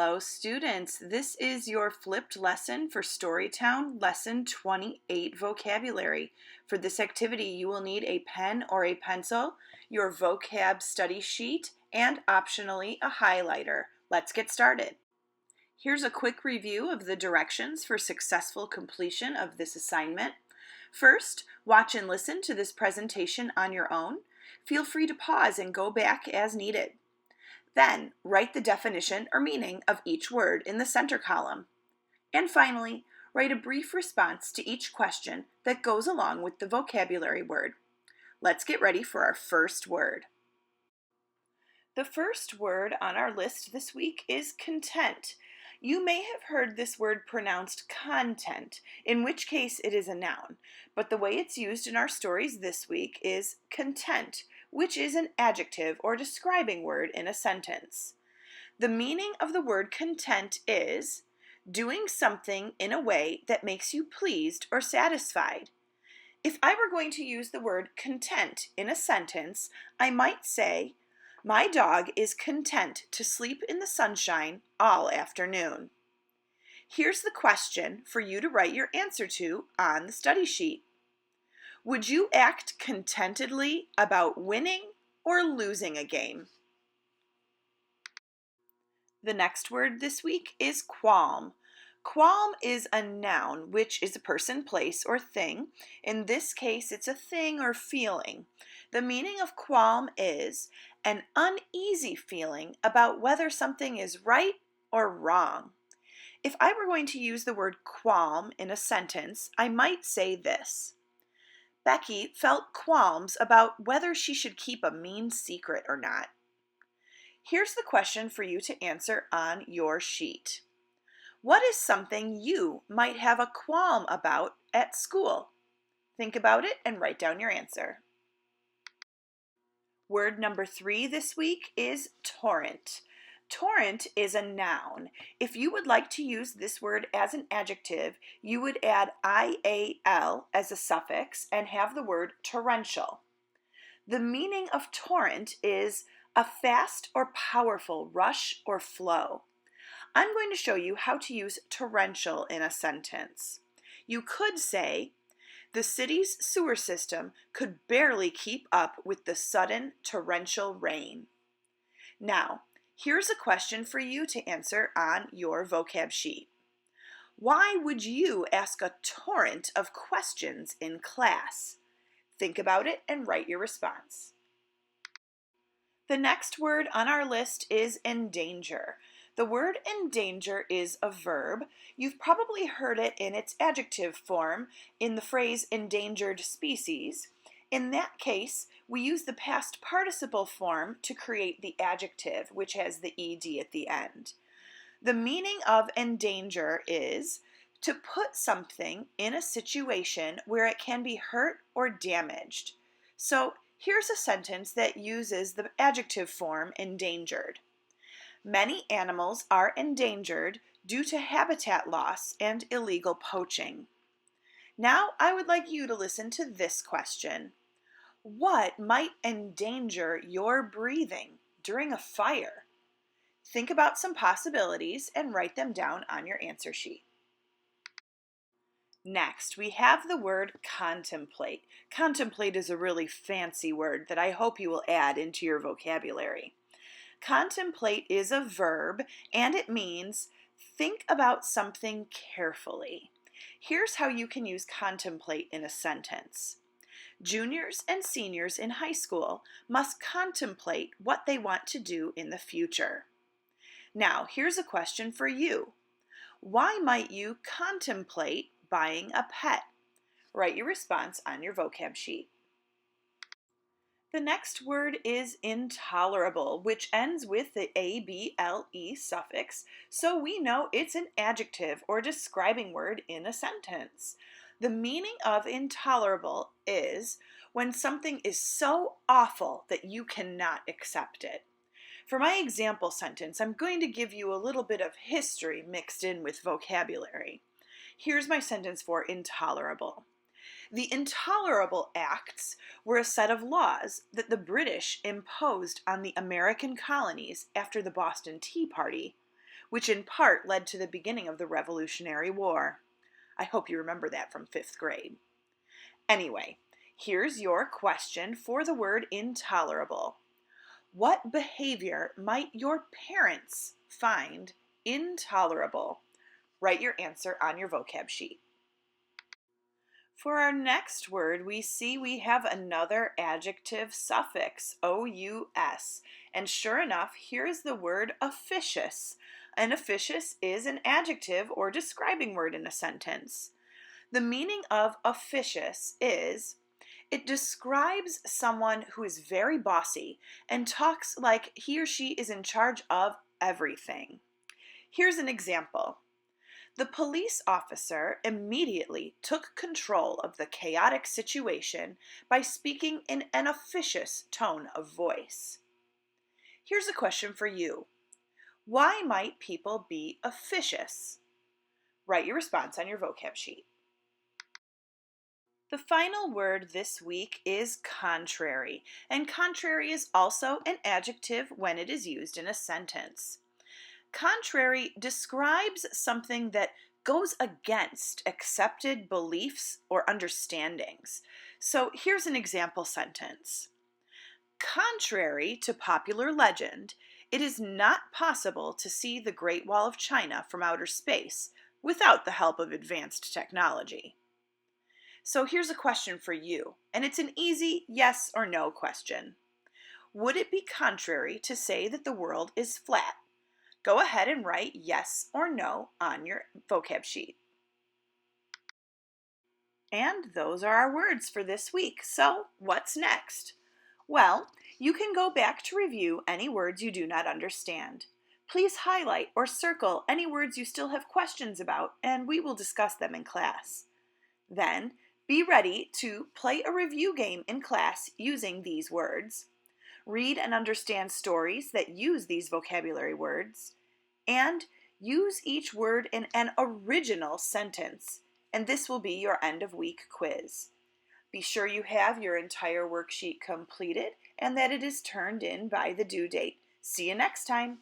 Hello, students. This is your flipped lesson for StoryTown, Lesson 28, Vocabulary. For this activity, you will need a pen or a pencil, your vocab study sheet, and optionally a highlighter. Let's get started. Here's a quick review of the directions for successful completion of this assignment. First, watch and listen to this presentation on your own. Feel free to pause and go back as needed. Then, write the definition or meaning of each word in the center column. And finally, write a brief response to each question that goes along with the vocabulary word. Let's get ready for our first word. The first word on our list this week is content. You may have heard this word pronounced content, in which case it is a noun, but the way it's used in our stories this week is content, which is an adjective or describing word in a sentence. The meaning of the word content is doing something in a way that makes you pleased or satisfied. If I were going to use the word content in a sentence, I might say, my dog is content to sleep in the sunshine all afternoon. Here's the question for you to write your answer to on the study sheet. Would you act contentedly about winning or losing a game? The next word this week is qualm. Qualm is a noun, which is a person, place, or thing. In this case, it's a thing or feeling. The meaning of qualm is an uneasy feeling about whether something is right or wrong. If I were going to use the word qualm in a sentence, I might say this. Becky felt qualms about whether she should keep a mean secret or not. Here's the question for you to answer on your sheet. What is something you might have a qualm about at school? Think about it and write down your answer. Word number 3 this week is torrent. Torrent is a noun. If you would like to use this word as an adjective, you would add IAL as a suffix and have the word torrential. The meaning of torrent is a fast or powerful rush or flow. I'm going to show you how to use torrential in a sentence. You could say, the city's sewer system could barely keep up with the sudden torrential rain. Now, here's a question for you to answer on your vocab sheet. Why would you ask a torrent of questions in class? Think about it and write your response. The next word on our list is endanger. The word endanger is a verb. You've probably heard it in its adjective form in the phrase endangered species. In that case, we use the past participle form to create the adjective, which has the ed at the end. The meaning of endanger is to put something in a situation where it can be hurt or damaged. So here's a sentence that uses the adjective form endangered. Many animals are endangered due to habitat loss and illegal poaching. Now I would like you to listen to this question. What might endanger your breathing during a fire? Think about some possibilities and write them down on your answer sheet. Next, we have the word contemplate. Contemplate is a really fancy word that I hope you will add into your vocabulary. Contemplate is a verb and it means think about something carefully. Here's how you can use contemplate in a sentence. Juniors and seniors in high school must contemplate what they want to do in the future. Now, here's a question for you. Why might you contemplate buying a pet? Write your response on your vocab sheet. The next word is intolerable, which ends with the able suffix, so we know it's an adjective or describing word in a sentence. The meaning of intolerable is when something is so awful that you cannot accept it. For my example sentence, I'm going to give you a little bit of history mixed in with vocabulary. Here's my sentence for intolerable. The Intolerable Acts were a set of laws that the British imposed on the American colonies after the Boston Tea Party, which in part led to the beginning of the Revolutionary War. I hope you remember that from 5th grade. Anyway, here's your question for the word intolerable. What behavior might your parents find intolerable? Write your answer on your vocab sheet. For our next word, we see we have another adjective suffix, ous. And sure enough, here's the word officious. An officious is an adjective or describing word in a sentence. The meaning of officious is it describes someone who is very bossy and talks like he or she is in charge of everything. Here's an example. The police officer immediately took control of the chaotic situation by speaking in an officious tone of voice. Here's a question for you. Why might people be officious? Write your response on your vocab sheet. The final word this week is contrary, and contrary is also an adjective when it is used in a sentence. Contrary describes something that goes against accepted beliefs or understandings. So here's an example sentence. Contrary to popular legend, it is not possible to see the Great Wall of China from outer space without the help of advanced technology. So here's a question for you, and it's an easy yes or no question. Would it be contrary to say that the world is flat? Go ahead and write yes or no on your vocab sheet. And those are our words for this week. So what's next? Well, you can go back to review any words you do not understand. Please highlight or circle any words you still have questions about, and we will discuss them in class. Then, be ready to play a review game in class using these words. Read and understand stories that use these vocabulary words, and use each word in an original sentence, and this will be your end of week quiz. Be sure you have your entire worksheet completed and that it is turned in by the due date. See you next time.